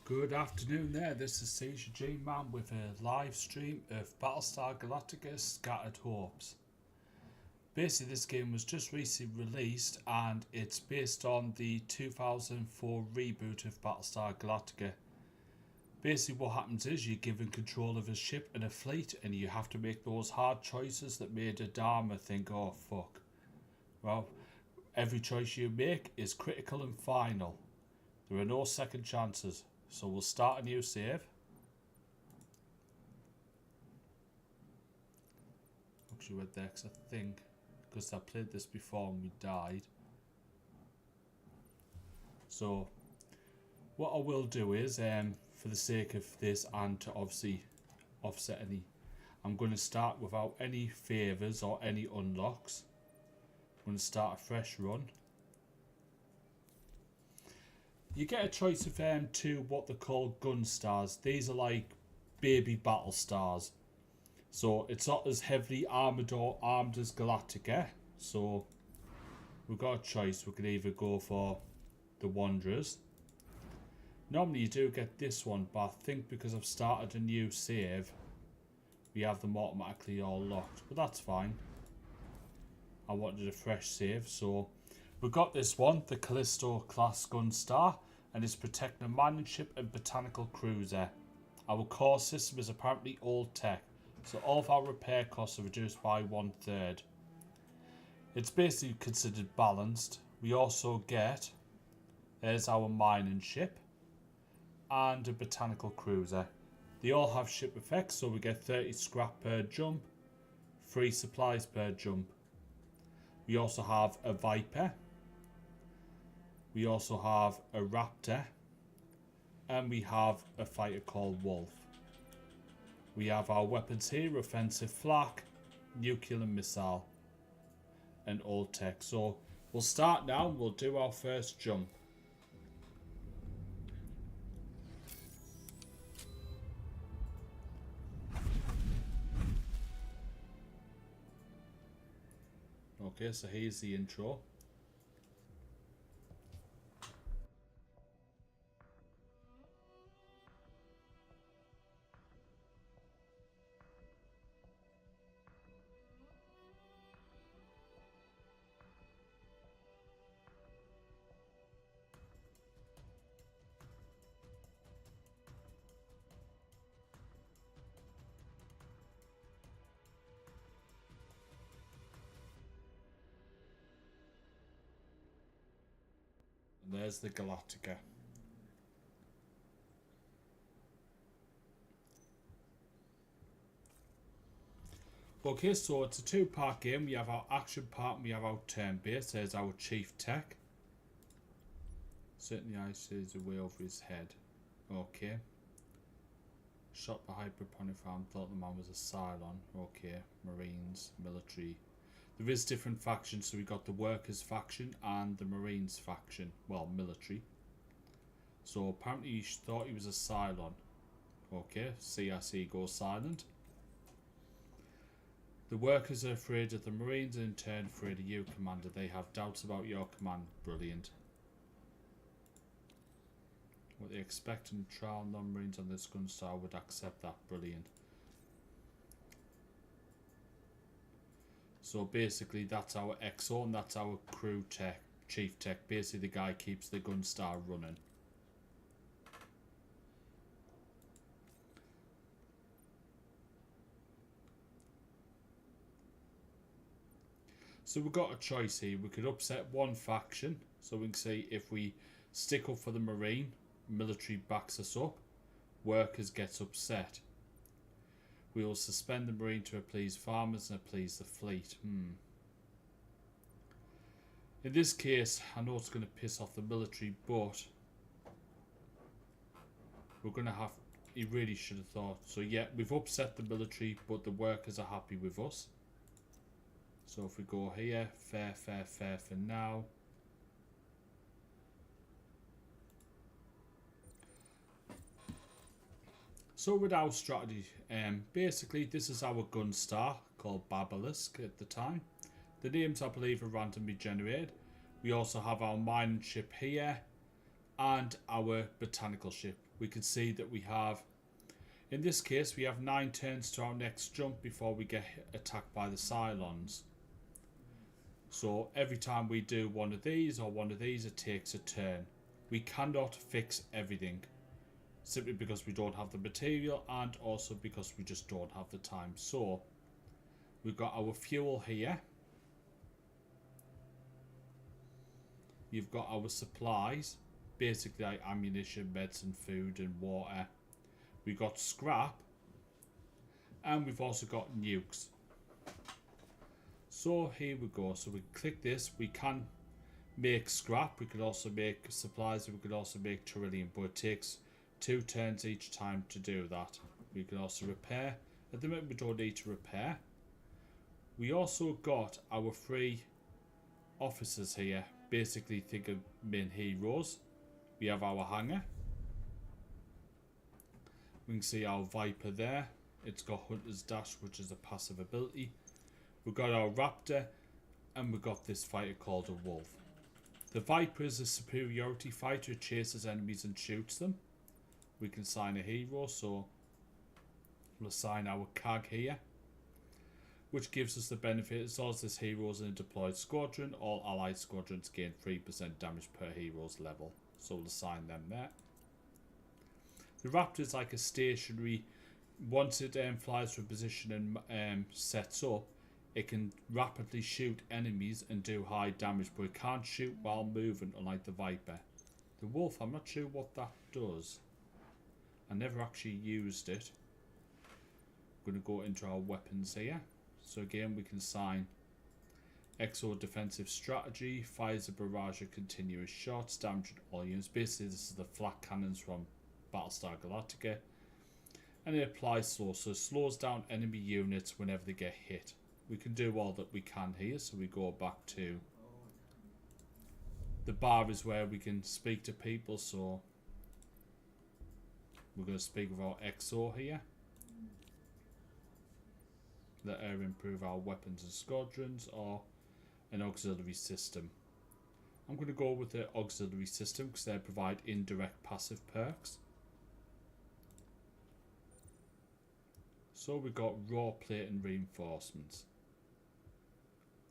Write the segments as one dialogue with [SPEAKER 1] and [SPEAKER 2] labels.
[SPEAKER 1] Good afternoon there, this is Seizure G-Man with a live stream of Battlestar Galactica Scattered Hopes. Basically this game was just recently released and it's based on the 2004 reboot of Battlestar Galactica. Basically what happens is you're given control of a ship and a fleet and you have to make those hard choices that made Adama think, oh fuck. Well, every choice you make is critical and final. There are no second chances. So we'll start a new save. Actually went there because I think, because I played this before and we died. So what I will do is, for the sake of this and to obviously offset any, I'm going to start without any favours or any unlocks. I'm going to start a fresh run. You get a choice of two what they call gun stars. These are like baby battle stars. So it's not as heavily armoured or armed as Galactica. So we've got a choice. We can either go for the Wanderers. Normally you do get this one, but I think because I've started a new save, we have them automatically all locked. But that's fine. I wanted a fresh save, so we've got this one, the Callisto class gun star. And is protecting a mining ship and botanical cruiser. Our core system is apparently old tech, so all of our repair costs are reduced by 1/3. It's basically considered balanced. We also get, there's our mining ship and a botanical cruiser. They all have ship effects, so we get 30 scrap per jump, free supplies per jump. We also have a Viper. We also have a Raptor, and we have a fighter called Wolf. We have our weapons here, offensive flak, nuclear and missile, and old tech. So we'll start now, we'll do our first jump. Okay, so here's the intro. And there's the Galactica. Okay, so it's a two-part game. We have our action part and we have our turn-based. There's our chief tech. Certainly I sees away over his head. Okay. Shot by hypersonic farm. Thought the man was a Cylon. Okay. Marines, military. There is different factions, so we got the workers faction and the Marines faction. Well, military. So apparently he thought he was a Cylon. Okay, CSE goes silent. The workers are afraid of the Marines and in turn afraid of you, Commander. They have doubts about your command. Brilliant. What they expect and trial non-Marines on this gun star would accept that. Brilliant. So basically that's our XO and that's our crew tech, chief tech. Basically the guy keeps the gun star running. So we've got a choice here. We could upset one faction. So we can see if we stick up for the Marine, military backs us up, workers gets upset. We will suspend the Marine to appease farmers and appease the fleet. In this case, I know it's going to piss off the military, but we're going to have... He really should have thought. So yeah, we've upset the military, but the workers are happy with us. So if we go here, fair for now. So with our strategy, basically this is our gun star called Basilisk at the time. The names I believe are randomly generated. We also have our mining ship here and our botanical ship. we can see that we have, in this case, we have 9 turns to our next jump before we get attacked by the Cylons. So every time we do one of these or one of these, it takes a turn. We cannot fix everything, simply because we don't have the material and also because we just don't have the time. So we've got our fuel here. You've got our supplies, basically like ammunition, medicine, food and water. We've got scrap, and we've also got nukes. So here we go. So we click this, we can make scrap, we could also make supplies, we could also make beryllium, but it takes 2 turns each time to do that. We can also repair. At the moment we don't need to repair. We also got our 3 officers here, basically think of main heroes. We have our hangar. We can see our Viper there. It's got Hunter's Dash, which is a passive ability. We've got our Raptor, and we've got this fighter called a Wolf. The Viper is a superiority fighter. It chases enemies and shoots them. We can assign a hero, so we'll assign our CAG here, which gives us the benefit as long as this hero is in a deployed squadron, all allied squadrons gain 3% damage per hero's level. So we'll assign them there. The Raptor is like a stationary, once it flies from position and sets up, it can rapidly shoot enemies and do high damage, but it can't shoot while moving, unlike the Viper. The Wolf, I'm not sure what that does. I never actually used it. I'm going to go into our weapons here. So again, we can assign Exo Defensive Strategy, fires a barrage of continuous shots, damaging all units. Basically, this is the flak cannons from Battlestar Galactica. And it applies slow, so it slows down enemy units whenever they get hit. We can do all that we can here, so we go back to the bar is where we can speak to people, so we're going to speak with our XO here. Let her improve our weapons and squadrons, or an auxiliary system. I'm going to go with the auxiliary system because they provide indirect passive perks. So we've got raw plate and reinforcements.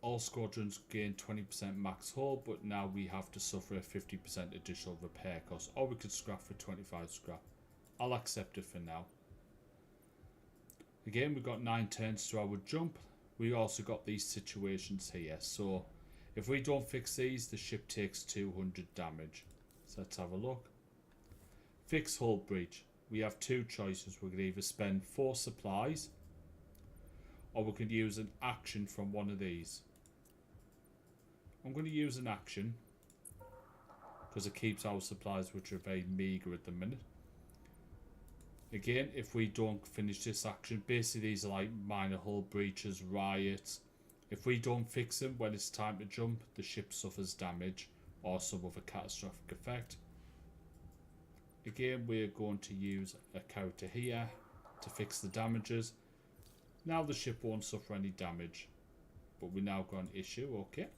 [SPEAKER 1] All squadrons gain 20% max hull, but now we have to suffer a 50% additional repair cost, or we could scrap for 25 scrap. I'll accept it for now. Again, we've got 9 turns to our jump. We also got these situations here, so if we don't fix these, the ship takes 200 damage. So let's have a look. Fix hull breach. We have 2 choices. We could either spend 4 supplies, or we could use an action from one of these. I'm going to use an action because it keeps our supplies, which are very meager at the minute. Again, if we don't finish this action, basically these are like minor hull breaches, riots. If we don't fix them when it's time to jump, the ship suffers damage or some other catastrophic effect. Again, we're going to use a character here to fix the damages. Now the ship won't suffer any damage, but we now got an issue. Okay.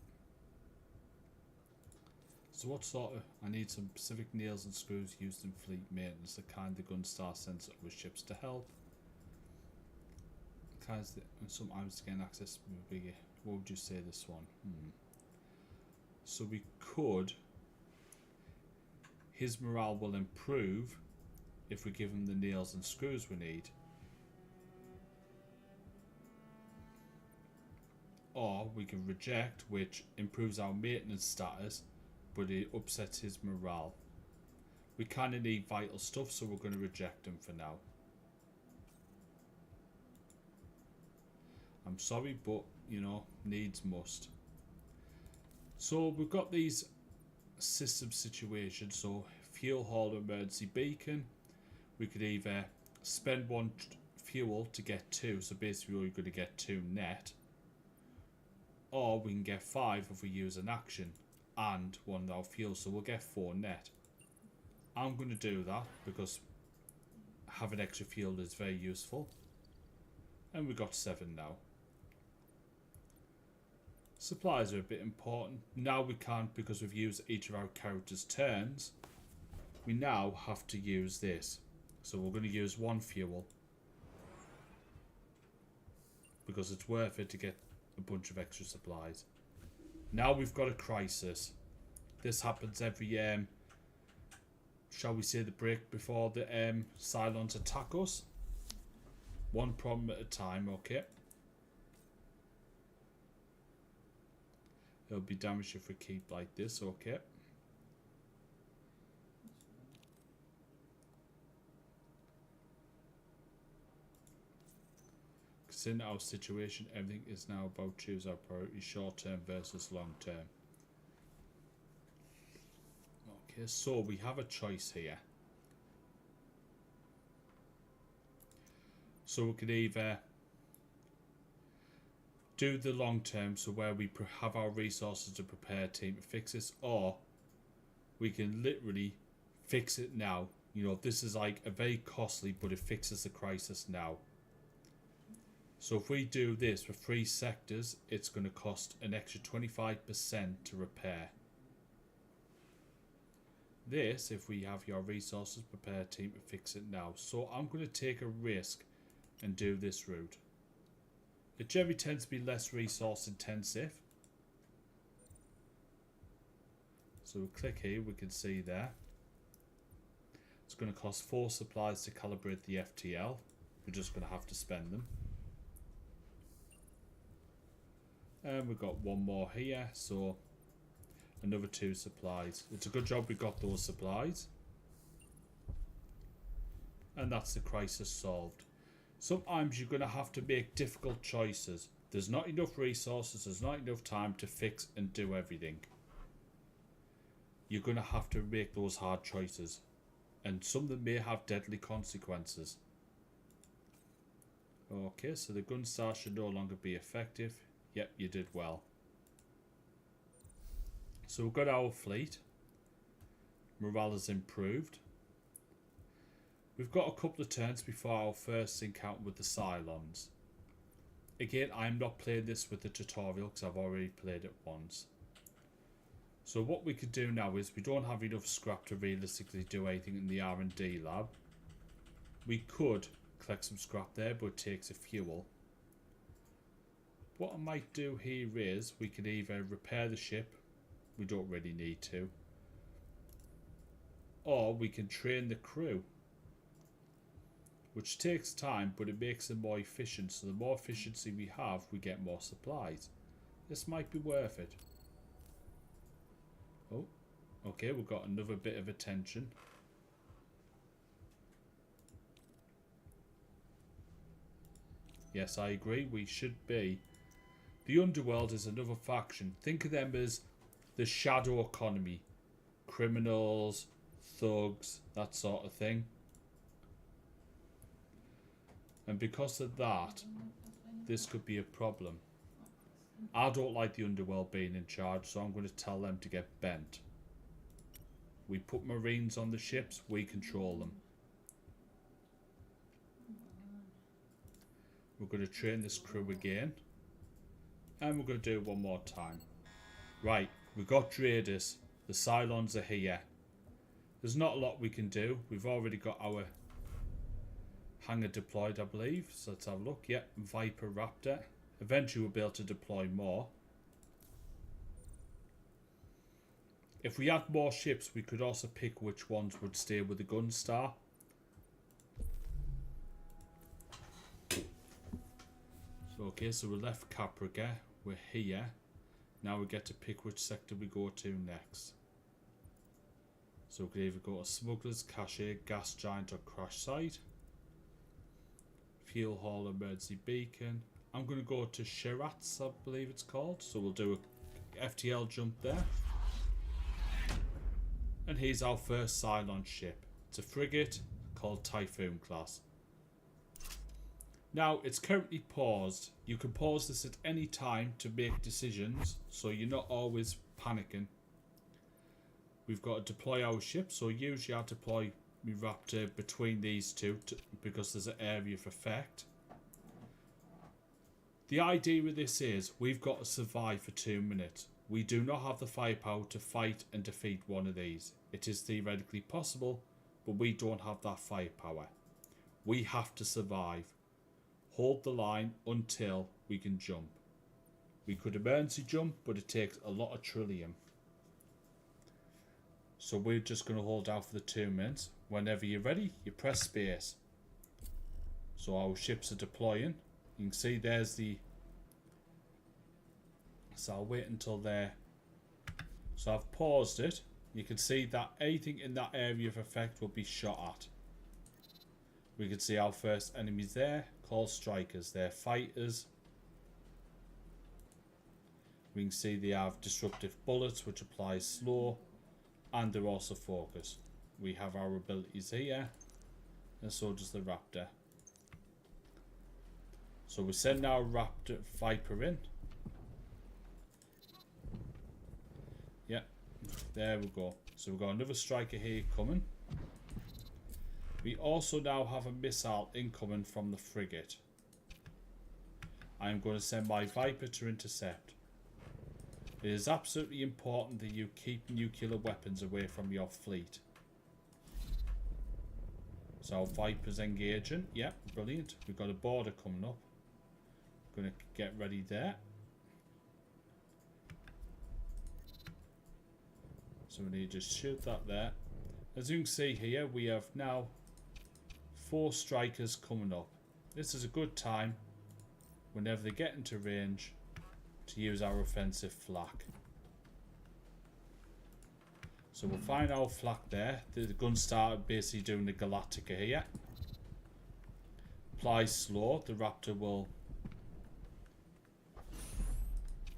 [SPEAKER 1] So what sort of... I need some specific nails and screws used in fleet maintenance. The kind the Gunstar sends over ships to help. Kinds that, and sometimes to gain access to bigger... What would you say this one? So we could... His morale will improve if we give him the nails and screws we need. Or we can reject, which improves our maintenance status, but it upsets his morale. We kind of need vital stuff, so we're going to reject him for now. I'm sorry, but, you know, needs must. So we've got these system situations. So fuel haul emergency beacon. We could either spend 1 fuel to get 2, so basically we're going to get 2 net. Or we can get 5 if we use an action and 1 of our fuel, so we'll get 4 net. I'm going to do that because having extra fuel is very useful. And we got 7 now. Supplies are a bit important. Now we can't, because we've used each of our characters' turns. we now have to use this. So we're going to use 1 fuel. Because it's worth it to get a bunch of extra supplies. Now we've got a crisis. This happens every, shall we say, the break before the Cylons attack us. One problem at a time, okay. It'll be damaged if we keep like this, okay. Because in our situation, everything is now about choose our priority, short term versus long term. Okay, so we have a choice here. So we could either do the long term, so where we have our resources to prepare a team to fix this, or we can literally fix it now. You know, this is like a very costly, but it fixes the crisis now. So if we do this for 3 sectors, it's going to cost an extra 25% to repair. This, if we have your resources, prepare a team to fix it now. So I'm going to take a risk and do this route. It generally tends to be less resource intensive. So we click here, we can see there. It's going to cost 4 supplies to calibrate the FTL. We're just going to have to spend them. And we've got 1 more here, so another 2 supplies. It's a good job we got those supplies. And that's the crisis solved. Sometimes you're going to have to make difficult choices. There's not enough resources, there's not enough time to fix and do everything. You're going to have to make those hard choices. And some of them may have deadly consequences. Okay, so the Gunstar should no longer be effective. Yep, you did well. So we've got our fleet. Morale has improved. We've got a couple of turns before our first encounter with the Cylons. Again, I'm not playing this with the tutorial because I've already played it once. So what we could do now is we don't have enough scrap to realistically do anything in the R&D lab. We could collect some scrap there, but it takes a fuel. What I might do here is we could either repair the ship. We don't really need to. Or we can train the crew. Which takes time, but it makes them more efficient. So the more efficiency we have, we get more supplies. This might be worth it. Oh, okay, we've got another bit of attention. Yes, I agree. We should be. The Underworld is another faction. Think of them as the shadow economy. Criminals, thugs, that sort of thing. And because of that, this could be a problem. I don't like the Underworld being in charge, so I'm going to tell them to get bent. We put Marines on the ships, we control them. We're going to train this crew again. And we're going to do it one more time. Right, we got Dradus. The Cylons are here. There's not a lot we can do. We've already got our hangar deployed, I believe. So let's have a look. Yep, Viper Raptor. Eventually we'll be able to deploy more. If we had more ships, we could also pick which ones would stay with the Gunstar. So, okay, so we left Caprica. We're here. Now we get to pick which sector we go to next. So we could either go to Smugglers, Cache, Gas Giant or Crash Site. Fuel Hall, Emergency Beacon. I'm going to go to Shiraz, I believe it's called. So we'll do a FTL jump there. And here's our first Cylon ship. It's a frigate called Typhoon class. Now, it's currently paused. You can pause this at any time to make decisions, so you're not always panicking. We've got to deploy our ship, so usually I deploy my Raptor between these two because there's an area of effect. The idea with this is we've got to survive for 2 minutes. We do not have the firepower to fight and defeat one of these. It is theoretically possible, but we don't have that firepower. We have to survive. Hold the line until we can jump. We could emergency jump, but it takes a lot of trillium. So we're just going to hold out for the 2 minutes. Whenever you're ready, you press space. So our ships are deploying. You can see there's the... So I'll wait until there. So I've paused it. You can see that anything in that area of effect will be shot at. We can see our first enemies there, called strikers. They're fighters. We can see they have disruptive bullets, which applies slow, and they're also focused. We have our abilities here, and so does the raptor. So we send our raptor viper in. Yeah, there we go. So we've got another striker here coming. We also now have a missile incoming from the frigate. I'm going to send my viper to intercept. It is absolutely important that you keep nuclear weapons away from your fleet. So our viper's engaging. Yeah, brilliant. We've got a border coming up. Going to get ready there. So we need to just shoot that there. As you can see here, we have now 4 strikers coming up. This is a good time, whenever they get into range, to use our offensive flak. So we'll find our flak there. The Gunstar basically doing the Galactica here. Apply slow. The Raptor will...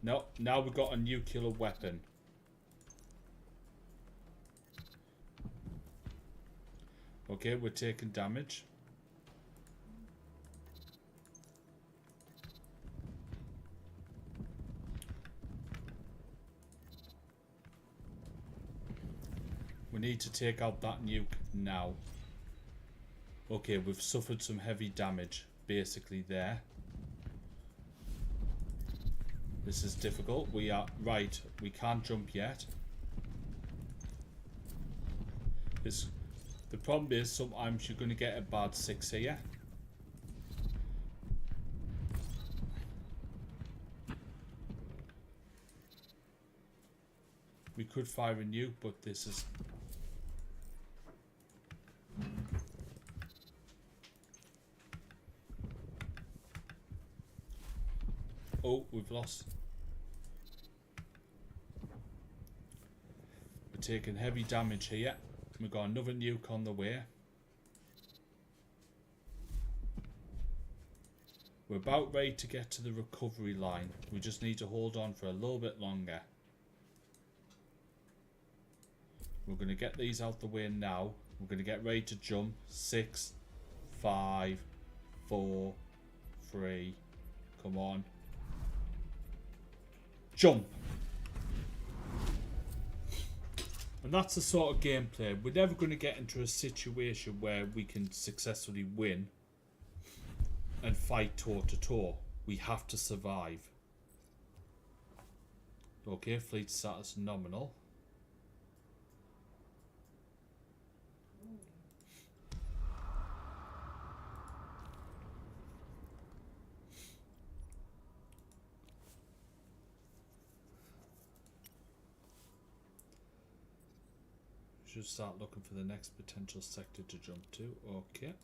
[SPEAKER 1] No, now we've got a nuclear weapon. Okay, we're taking damage. We need to take out that nuke now. Okay, we've suffered some heavy damage, basically there. This is difficult. We are... Right, we can't jump yet. The problem is sometimes you're going to get a bad 6 here. We could fire a nuke, but this is... Oh, we've lost. We're taking heavy damage here. We've got another nuke on the way. We're about ready to get to the recovery line. We just need to hold on for a little bit longer. We're going to get these out the way now. We're going to get ready to jump. 6, 5, 4, 3. Come on. Jump! And that's the sort of gameplay. We're never going to get into a situation where we can successfully win and fight toe to toe. We have to survive. Okay, fleet status nominal. Should start looking for the next potential sector to jump to. Okay.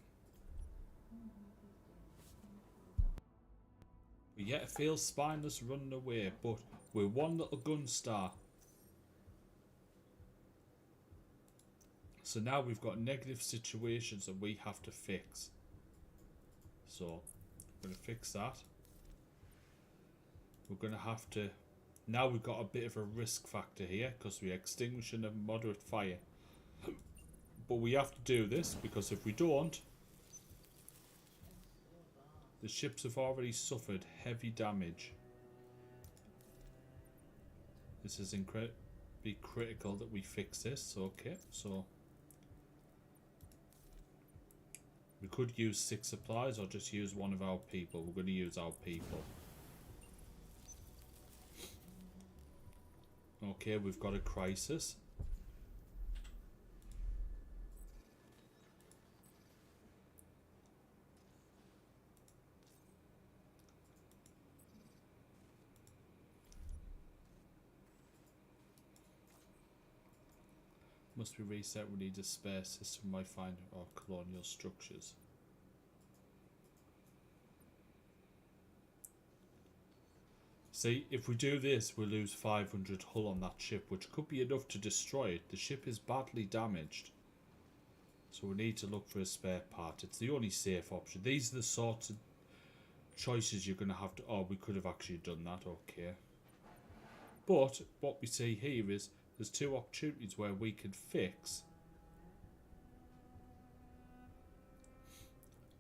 [SPEAKER 1] We yet it feels spineless running away, but we're one little Gunstar. So now we've got negative situations that we have to fix. So we're going to fix that. We're going to have to... Now we've got a bit of a risk factor here because we're extinguishing a moderate fire. But we have to do this because if we don't, the ships have already suffered heavy damage. This is incredibly critical that we fix this. Okay, so we could use 6 supplies or just use one of our people. We're going to use our people. Okay, we've got a crisis. Must be reset. We need a spare system. Might find our colonial structures. See, if we do this, we'll lose 500 hull on that ship, which could be enough to destroy it. The ship is badly damaged. So we need to look for a spare part. It's the only safe option. These are the sorts of choices you're going to have to... Oh, we could have actually done that. Okay. But what we see here is there's two opportunities where we can fix.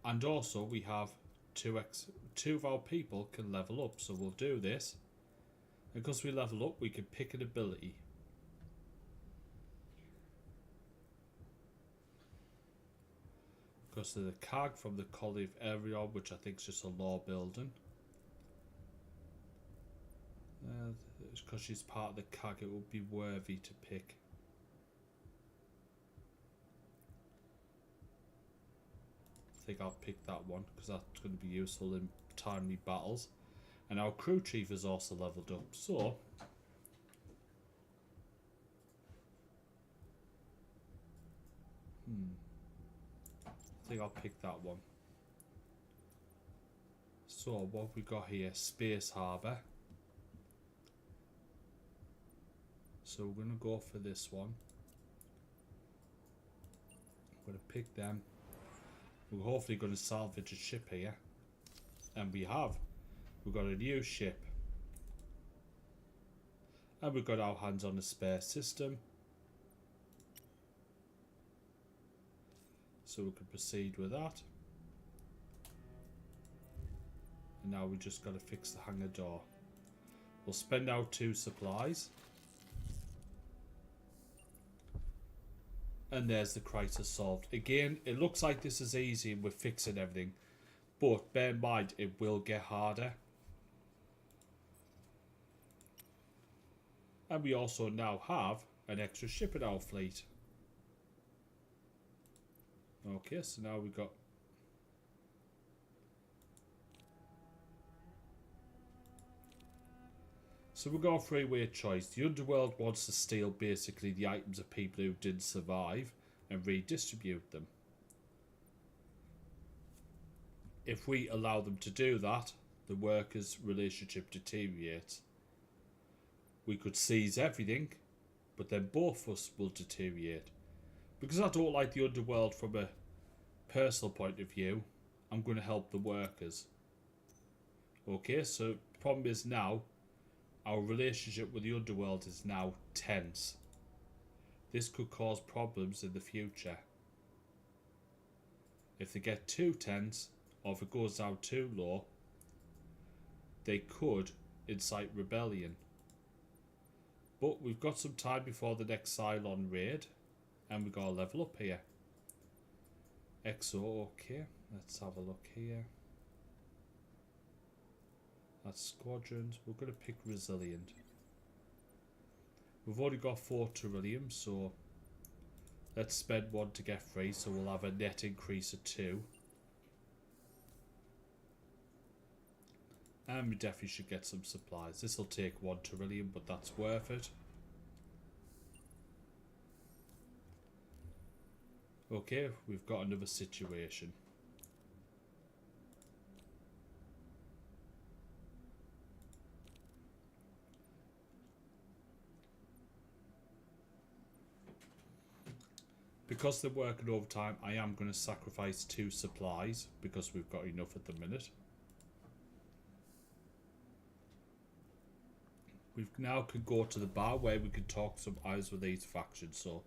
[SPEAKER 1] And also we have two of our people can level up. So we'll do this. And because we level up, we can pick an ability. Because there's a cag from the Collive area, which I think is just a law building. Because she's part of the cag, it would be worthy to pick. I think I'll pick that one because that's going to be useful in timely battles. And our crew chief is also leveled up. So I think I'll pick that one. So what we got here? Space Harbour. So we're going to go for this one. I'm going to pick them. We're hopefully going to salvage a ship here. And we have. We've got a new ship. And we've got our hands on a spare system. So we can proceed with that. And now we just got to fix the hangar door. We'll spend out 2 supplies. And there's the crisis solved. Again, it looks like this is easy and we're fixing everything. But bear in mind, it will get harder. And we also now have an extra ship in our fleet. Okay, so now we've got... So we've got a three-way choice. The Underworld wants to steal basically the items of people who didn't survive and redistribute them. If we allow them to do that, the workers' relationship deteriorates. We could seize everything, but then both of us will deteriorate. Because I don't like the Underworld from a personal point of view, I'm going to help the workers. Okay, so the problem is now, our relationship with the Underworld is now tense. This could cause problems in the future. If they get too tense, or if it goes down too low, they could incite rebellion. But we've got some time before the next Cylon raid, and we've got to level up here. XO, okay, let's have a look here. That's squadrons. We're going to pick resilient. We've already got 4 Trillium, so let's spend 1 to get 3, so we'll have a net increase of 2. And we definitely should get some supplies. This will take 1 Trillium, but that's worth it. Okay, we've got another situation. Because they're working overtime, I am going to sacrifice 2 supplies because we've got enough at the minute. We now can go to the bar where we can talk some eyes with these factions. So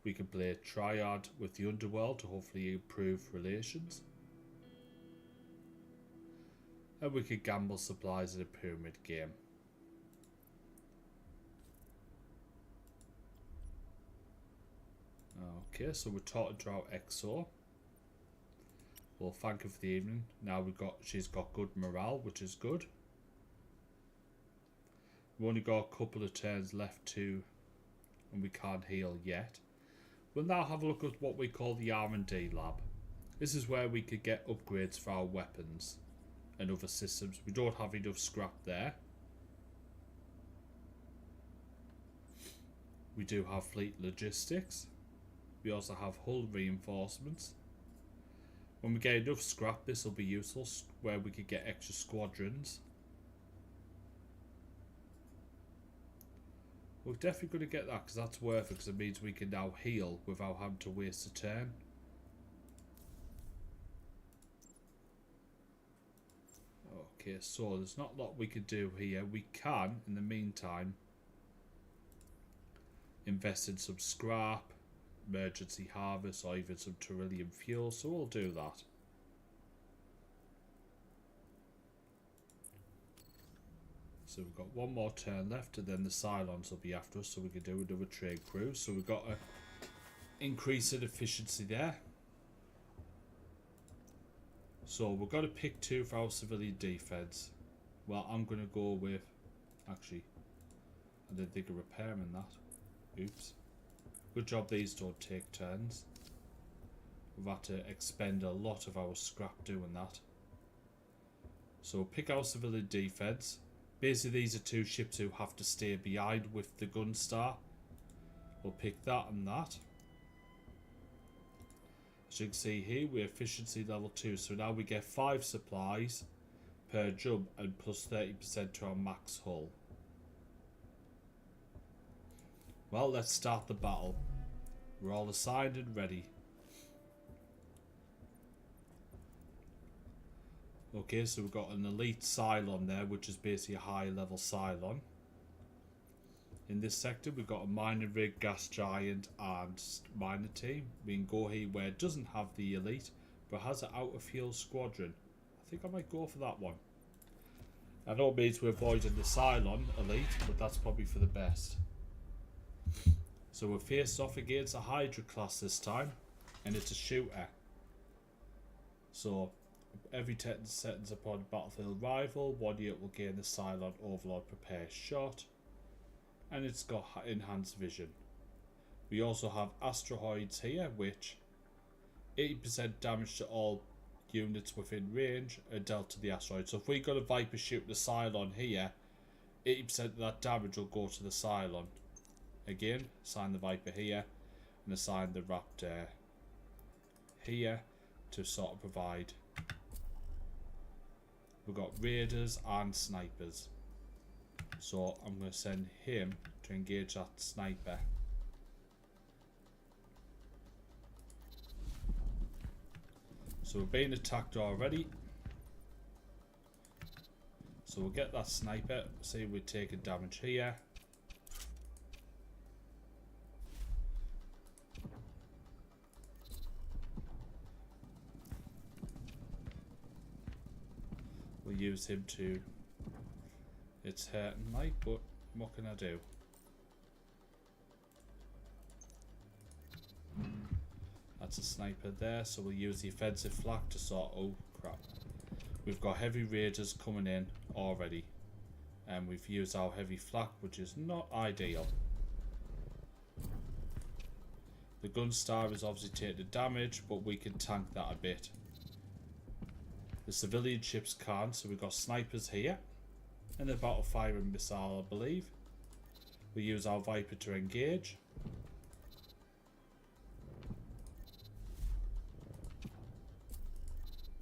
[SPEAKER 1] we can play Triad with the Underworld to hopefully improve relations. And we can gamble supplies in a pyramid game. Okay, so we're taught to draw XO. We'll thank her for the evening. Now she's got good morale, which is good. We've only got a couple of turns left to, and we can't heal yet. We'll now have a look at what we call the R&D lab. This is where we could get upgrades for our weapons and other systems. We don't have enough scrap there. We do have fleet logistics. We also have hull reinforcements. When we get enough scrap, this will be useful, where we could get extra squadrons. We're definitely going to get that, because that's worth it, because it means we can now heal without having to waste a turn. Okay, so there's not a lot we could do here. We can, in the meantime, invest in some scrap, emergency harvest, or even some beryllium fuel, so we'll do that. So we've got one more turn left, and then the Cylons will be after us, so we can do another trade cruise. So we've got an increase in efficiency there. So we've got to pick two for our civilian defense. Well, I'm going to go with, actually, I didn't think of repairing that. Oops. Good job these don't take turns. We've had to expend a lot of our scrap doing that. So we'll pick our civilian defense. Basically these are two ships who have to stay behind with the Gunstar. We'll pick that and that. As you can see here, we're efficiency level 2. So now we get 5 supplies per jump and plus 30% to our max hull. Well, let's start the battle. We're all assigned and ready. Okay, so we've got an elite Cylon there, which is basically a high level Cylon. In this sector, we've got a miner rig, gas giant, and miner team. We can go here where it doesn't have the elite, but has an out of field squadron. I think I might go for that one. I know it means we're avoiding the Cylon elite, but that's probably for the best. So we're faced off against a Hydra class this time, and it's a shooter. So every 10 seconds upon a battlefield rival, 1 unit will gain the Cylon Overlord Prepare Shot, and it's got enhanced vision. We also have asteroids here, which 80% damage to all units within range are dealt to the asteroid. So if we got a Viper shooting the Cylon here, 80% of that damage will go to the Cylon. Again, assign the Viper here and assign the Raptor here to sort of provide. We've got raiders and snipers, so I'm going to send him to engage that sniper. So we're being attacked already, so we'll get that sniper. See, we're taking damage here. We'll use him to, it's hurting like, but what can I do? That's a sniper there, so we'll use the offensive flak to sort, oh crap. We've got heavy raiders coming in already, and we've used our heavy flak, which is not ideal. The Gunstar is obviously taking the damage, but we can tank that a bit. The civilian ships can't, so we've got snipers here and a battle firing missile, I believe. We use our Viper to engage.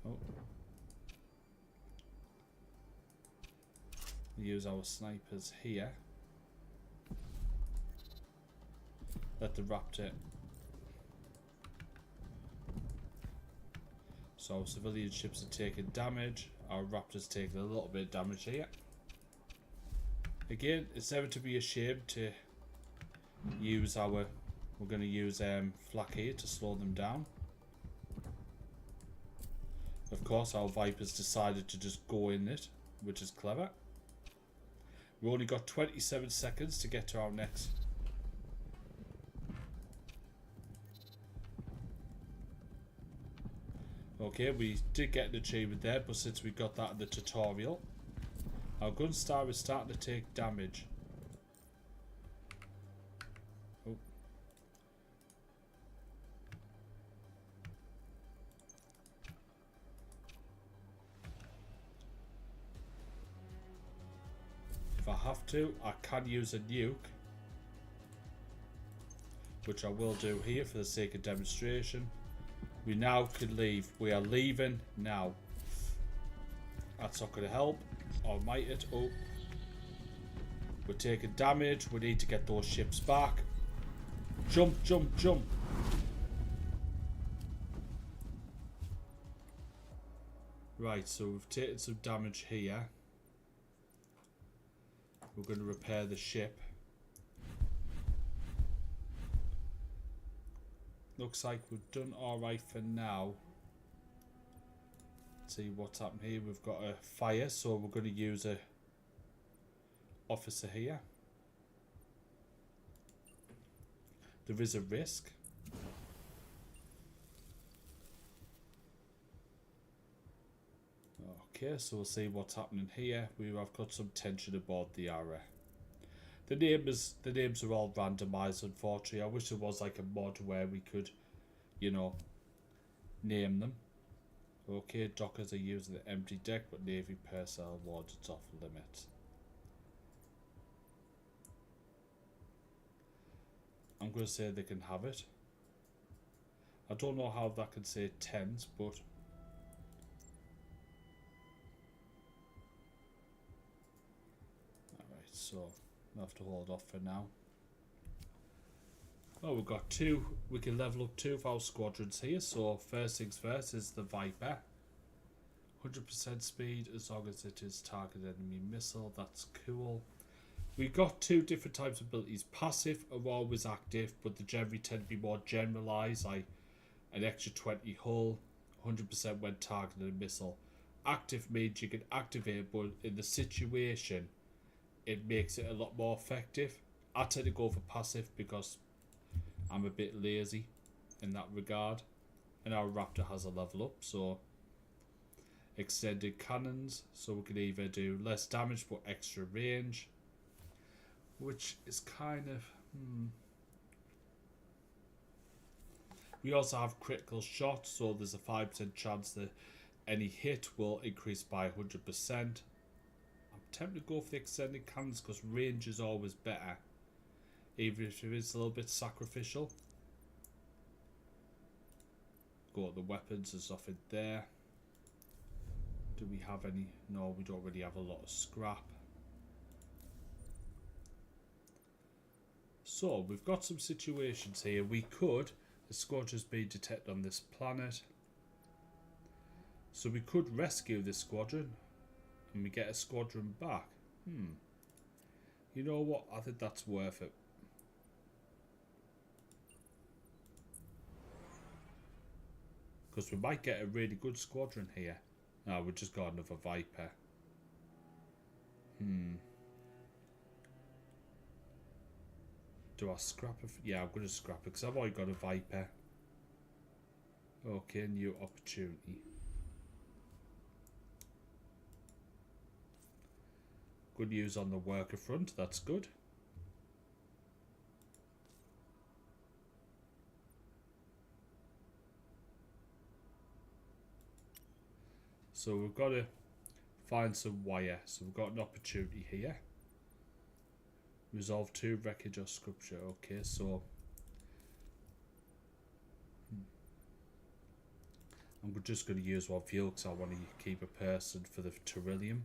[SPEAKER 1] Oh. We use our snipers here. Let the Raptor. So civilian ships are taking damage. Our Raptor's taking a little bit of damage here. Again, it's never to be ashamed to use our. We're going to use flak here to slow them down. Of course, our Viper's decided to just go in it, which is clever. We've only got 27 seconds to get to our next. Okay, we did get an achievement there, but since we got that in the tutorial, Our Gunstar is starting to take damage. Oh. If I have to, I can use a nuke, which I will do here for the sake of demonstration. We now can leave. We are leaving now. That's not going to help. Or might it? Oh. We're taking damage. We need to get those ships back. Jump, jump, jump. Right, so we've taken some damage here. We're going to repair the ship. Looks like we've done alright for now. Let's see what's happened here. We've got a fire, so we're going to use a officer here. There is a risk. Okay, so we'll see what's happening here. We have got some tension aboard the Ara. The names are all randomized, unfortunately. I wish there was like a mod where we could, you know, name them. Okay, dockers are using the empty deck, but Navy personnel wards it's off limits. I'm going to say they can have it. I don't know how that can say tens, but alright, so I'll have to hold off for now. Oh, we've got two. We can level up two of our squadrons here. So first things first is the Viper. 100% speed as long as it is target enemy missile. That's cool. We've got two different types of abilities. Passive are always active, but they generally tend to be more generalized, like an extra 20 hull, 100% when targeting a missile. Active means you can activate, but in the situation, it makes it a lot more effective. I tend to go for passive because I'm a bit lazy in that regard. And our Raptor has a level up, so extended cannons, so we can either do less damage but extra range, which is kind of We also have critical shots, so there's a 5% chance that any hit will increase by 100%. I'm tempted to go for the extended cannons because range is always better, even if it is a little bit sacrificial. Go to the weapons, there's nothing there. Do we have any? No, we don't really have a lot of scrap. So we've got some situations here. We could, the squadron's being detected on this planet, so we could rescue this squadron and we get a squadron back. You know what? I think that's worth it. Because we might get a really good squadron here. No, we just got another Viper. Do I scrap it? Yeah, I'm going to scrap it because I've already got a Viper. Okay, new opportunity. Good news on the worker front, that's good. So we've got to find some wire. So we've got an opportunity here. Resolve 2 wreckage or sculpture. Okay, so I'm just going to use one fuel because I want to keep a person for the Terrillium.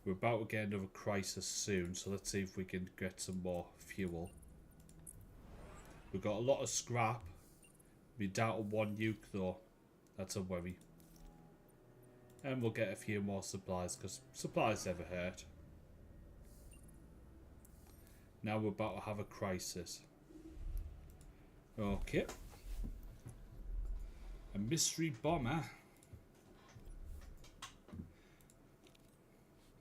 [SPEAKER 1] We're about to get another crisis soon, so let's see if we can get some more fuel. We've got a lot of scrap. We're down to 1 nuke though. That's a worry. And we'll get a few more supplies because supplies never hurt. Now we're about to have a crisis. Okay. A mystery bomber.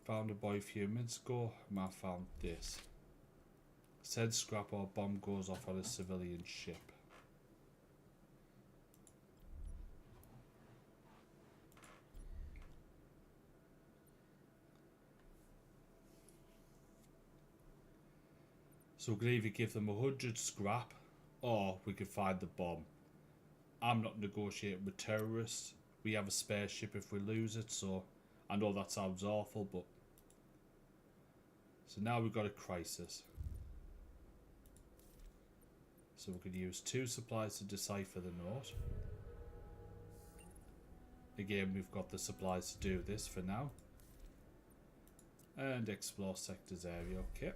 [SPEAKER 1] Found a boy a few minutes ago. And I found this. Said scrap or bomb goes off on a civilian ship. So we can either give them 100 scrap, or we could find the bomb. I'm not negotiating with terrorists. We have a spare ship if we lose it, so I know that sounds awful, but... So now we've got a crisis. So we could use 2 supplies to decipher the note. Again, we've got the supplies to do this for now. And explore sectors area, okay.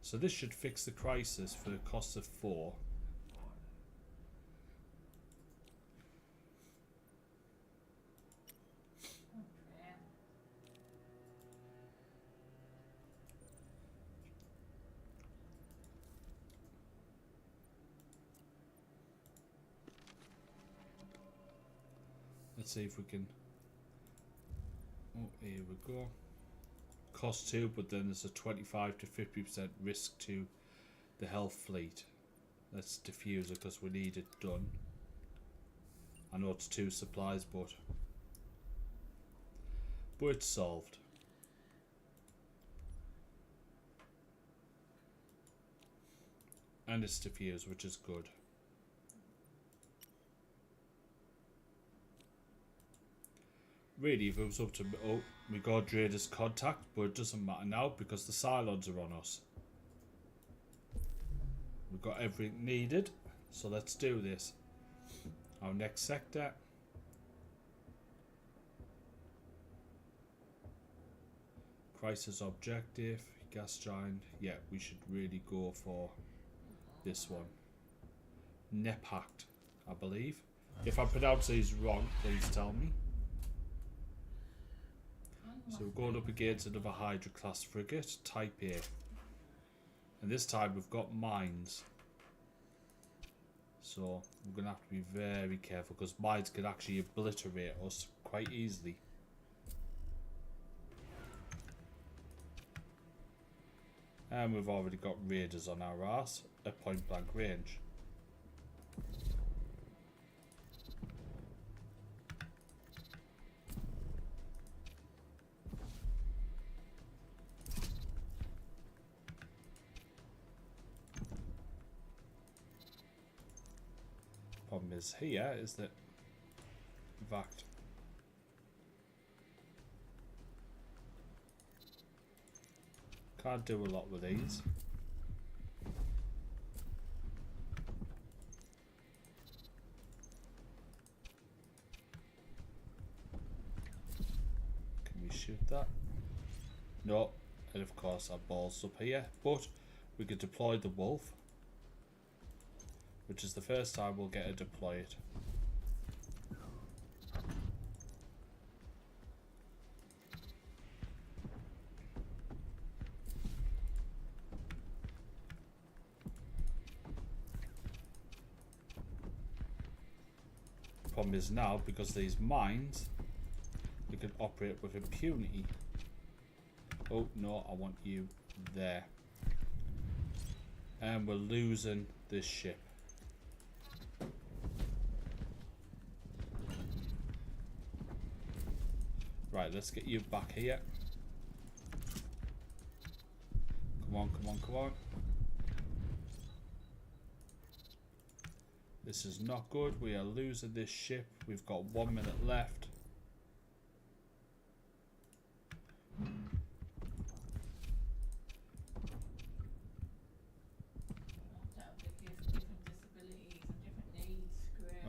[SPEAKER 1] So this should fix the crisis for a cost of 4. Let's see if we can... Oh, here we go. Cost 2, but then there's a 25 to 50% risk to the health fleet. Let's diffuse it because we need it done. I know it's 2 supplies, but it's solved. And it's diffused, which is good. Really, if it was up to... Oh, we got Drader's contact, but it doesn't matter now because the Cylons are on us. We've got everything needed, so let's do this. Our next sector. Crisis objective, gas giant. Yeah, we should really go for this one. Nepact, I believe. If I pronounce these wrong, please tell me. So we're going up against another Hydra class frigate, Type A. And this time we've got mines. So we're going to have to be very careful because mines can actually obliterate us quite easily. And we've already got raiders on our arse at point blank range. Problem is here is that VACT can't do a lot with these. Can we shoot that? No, and of course our ball's up here, but we could deploy the wolf, which is the first time we'll get to deploy it. Problem is now, because these mines, we can operate with impunity. Oh no, I want you there. And we're losing this ship. Right, let's get you back here. Come on, come on, come on. This is not good. We are losing this ship. We've got 1 minute left.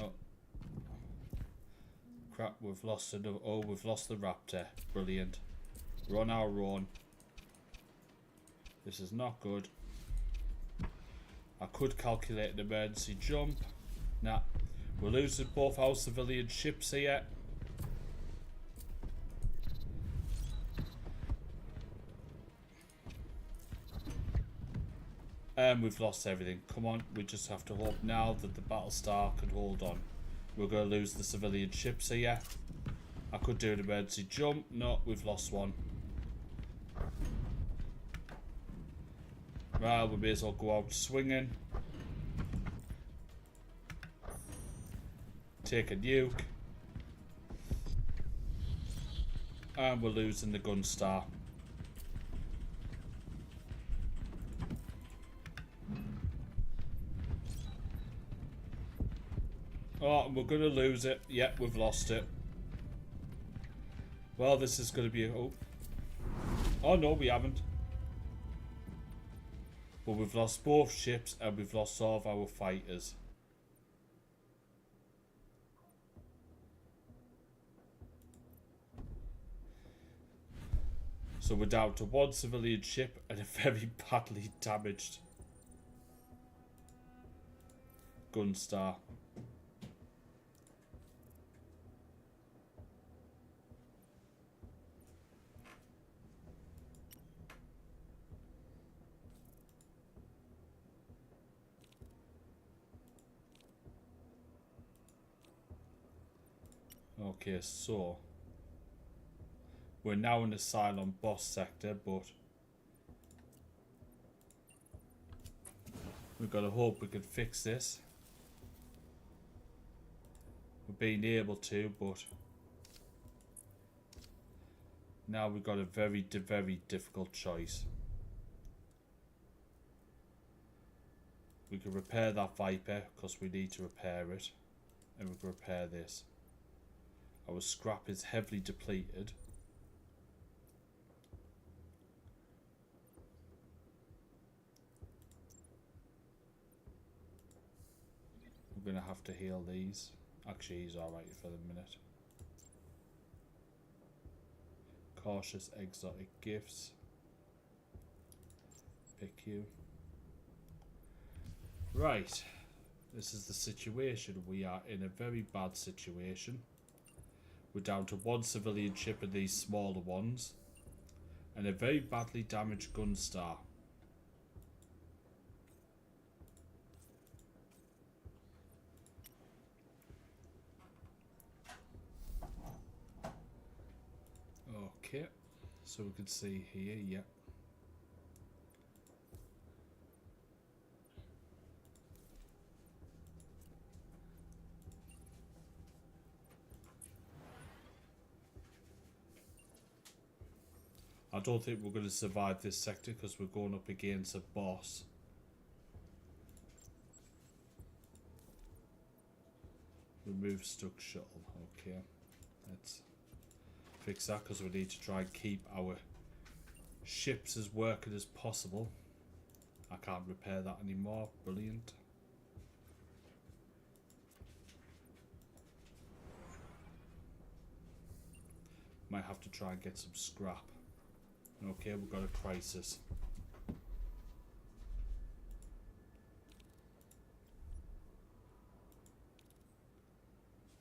[SPEAKER 1] Oh. Crap, we've lost another. Oh, we've lost the Raptor. Brilliant. We're on our own. This is not good. I could calculate an emergency jump. Nah, we're losing both our civilian ships here. And we've lost everything. Come on, we just have to hope now that the Battlestar can hold on. We're going to lose the civilian ships here. I could do an emergency jump. No, we've lost one. Well, we may as well go out swinging. Take a nuke. And we're losing the Gunstar. Oh, we're going to lose it. Yep, we've lost it. Well, this is going to be a... Oh. Oh, no, we haven't. But we've lost both ships and we've lost all of our fighters. So we're down to one civilian ship and a very badly damaged Gunstar. Okay, so we're now in the Cylon boss sector, but we've got to hope we can fix this. We've been able to, but now we've got a very difficult choice. We can repair that Viper because we need to repair it, and we can repair this. Our scrap is heavily depleted. We're going to have to heal these. Actually, he's alright for the minute. Cautious exotic gifts. Pick you. Right. This is the situation. We are in a very bad situation. We're down to one civilian ship and these smaller ones. And a very badly damaged Gunstar. Okay. So we can see here, yeah. I don't think we're going to survive this sector because we're going up against a boss. Remove stuck shuttle. Okay. Let's fix that because we need to try and keep our ships as working as possible. I can't repair that anymore. Brilliant. Might have to try and get some scrap. Okay, we've got a crisis.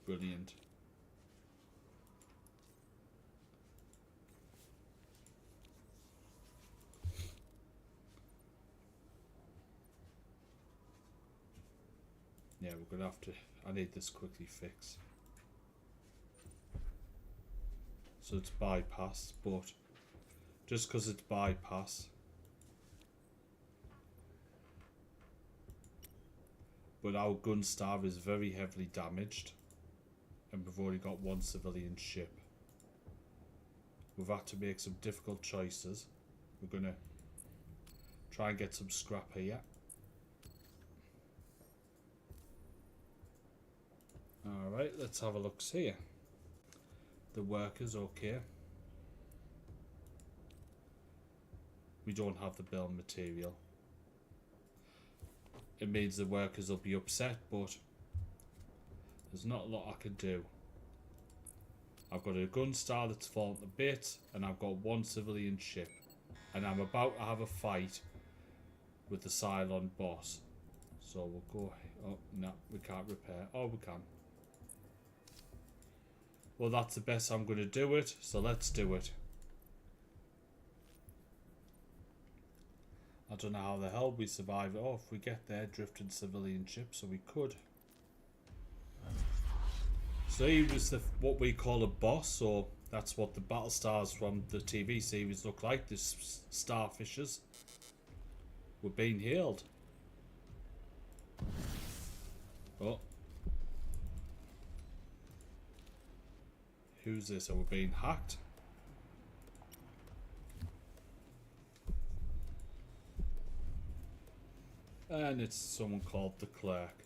[SPEAKER 1] Brilliant. Yeah, we're gonna have to... I need this quickly fixed. So it's bypassed, but just because it's bypass, but our Gunstar is very heavily damaged and we've only got one civilian ship. We've had to make some difficult choices. We're gonna try and get some scrap here. Alright, let's have a look here. The workers, okay. We don't have the bill of material. It means the workers will be upset, but there's not a lot I can do. I've got a Gunstar that's fallen to bits, and I've got one civilian ship. And I'm about to have a fight with the Cylon boss. So we'll go... Oh, no, we can't repair. Oh, we can. Well, that's the best I'm going to do it, so let's do it. I don't know how the hell we survive it. Oh, if we get there, drifting civilian ship, so we could. So he was the what we call a boss, so that's what the Battlestars from the TV series look like. The starfishers were being healed. Oh. Who's this? Are we being hacked? And it's someone called the clerk.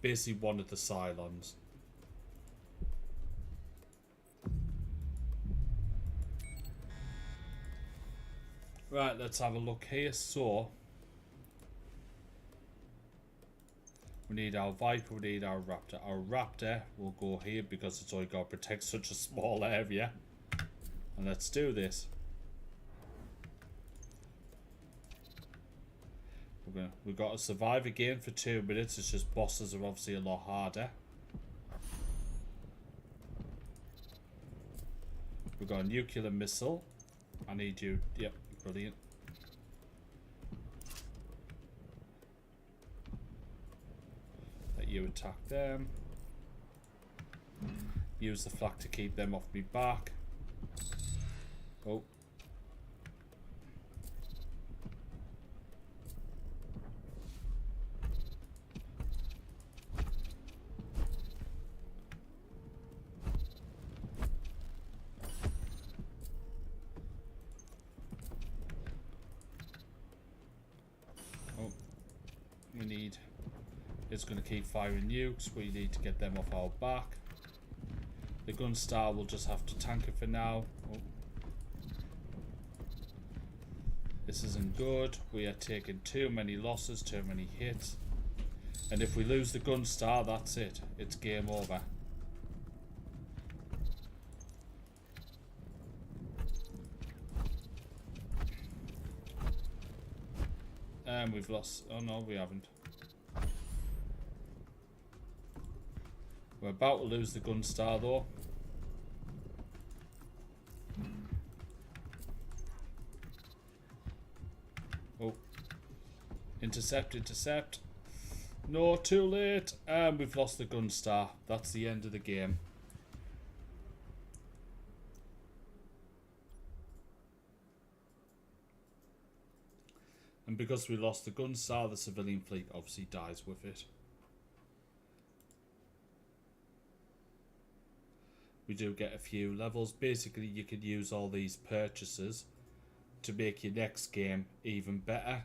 [SPEAKER 1] basically one of the Cylons. Right, let's have a look here. So we need our Viper, we need our Raptor. Our Raptor will go here because it's only got to protect such a small area. And let's do this. We've got to survive again for 2 minutes. It's just bosses are obviously a lot harder. We've got a nuclear missile. I need you. Yep, brilliant. Let you attack them. Use the flak to keep them off me back. Oh. It's going to keep firing nukes. We need to get them off our back. The Gunstar will just have to tank it for now. Oh. This isn't good. We are taking too many losses, too many hits. And if we lose the Gunstar, that's it. It's game over. And we've lost. Oh no, we haven't. We're about to lose the Gunstar though. Oh. Intercept, intercept. No, too late. And we've lost the Gunstar. That's the end of the game. And because we lost the Gunstar, the civilian fleet obviously dies with it. We do get a few levels. Basically, you could use all these purchases to make your next game even better.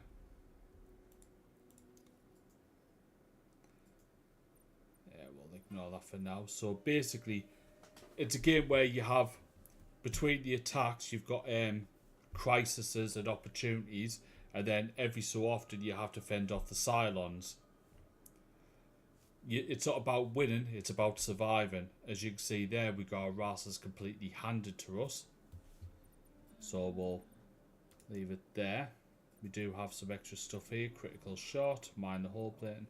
[SPEAKER 1] Yeah, we'll ignore that for now. So basically, it's a game where you have, between the attacks, you've got crises and opportunities, and then every so often you have to fend off the Cylons. It's not about winning, it's about surviving. As you can see there, we got our races completely handed to us. So we'll leave it there. We do have some extra stuff here. Critical shot, mine the hull plane.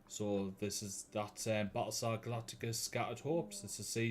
[SPEAKER 1] So this is that Battlestar Galactica Scattered Hopes. It's a season.